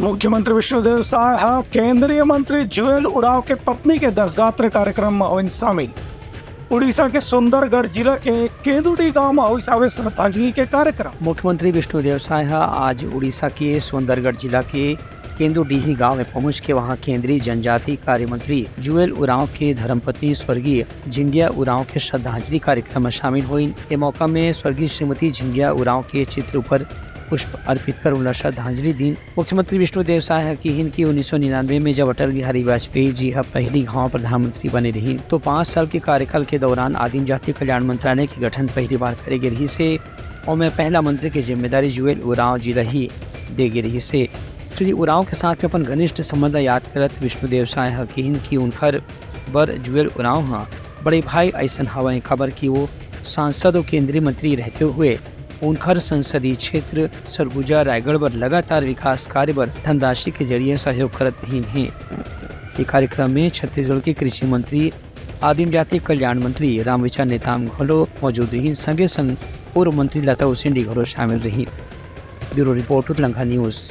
मुख्यमंत्री विष्णुदेव साय केंद्रीय मंत्री जुएल उरांव के पत्नी के 10 गात्र कार्यक्रम में शामिल। उड़ीसा के सुंदरगढ़ जिला के केंदुडी गांव में हुई श्रद्धांजलि के कार्यक्रम। मुख्यमंत्री विष्णुदेव साय आज उड़ीसा के सुंदरगढ़ जिला के केंदुडीही गांव में पहुंच के वहां केंद्रीय जनजाति कार्य मंत्री जुएल उरांव के धर्मपत्नी स्वर्गीय झिंगिया उरांव के श्रद्धांजलि कार्यक्रम में शामिल हुई। इस मौका में स्वर्गीय श्रीमती झिंगिया उरांव के चित्र पर पुष्प अर्पित कर उन्हें श्रद्धांजलि दी। मुख्यमंत्री विष्णुदेव साय की 1999 में जब अटल बिहारी वाजपेयी जी पहली गाँव प्रधानमंत्री बने रही तो 5 साल के कार्यकाल के दौरान आदिम जाति कल्याण मंत्रालय की गठन पहली बार करे गई रही से और मैं पहला मंत्री की जिम्मेदारी जुएल उरांव जी रही दे गई रही से। श्री उरांव के साथ में अपन घनिष्ठ संबंध याद करत विष्णुदेव साय की उनकर बर जुएल उरांव बड़े भाई ऐसा हवा खबर की वो सांसद और केंद्रीय मंत्री रहते हुए उनकर संसदीय क्षेत्र सरगुजा रायगढ़ पर लगातार विकास कार्य पर धनराशि के जरिए सहयोग करत रही हैं। ये कार्यक्रम में छत्तीसगढ़ के कृषि मंत्री आदिम जाति कल्याण मंत्री रामविचार नेताम घोलो मौजूद रही। संगे संग पूर्व मंत्री लता उसेंडी घोलो शामिल रही। Bureau report Lanka news.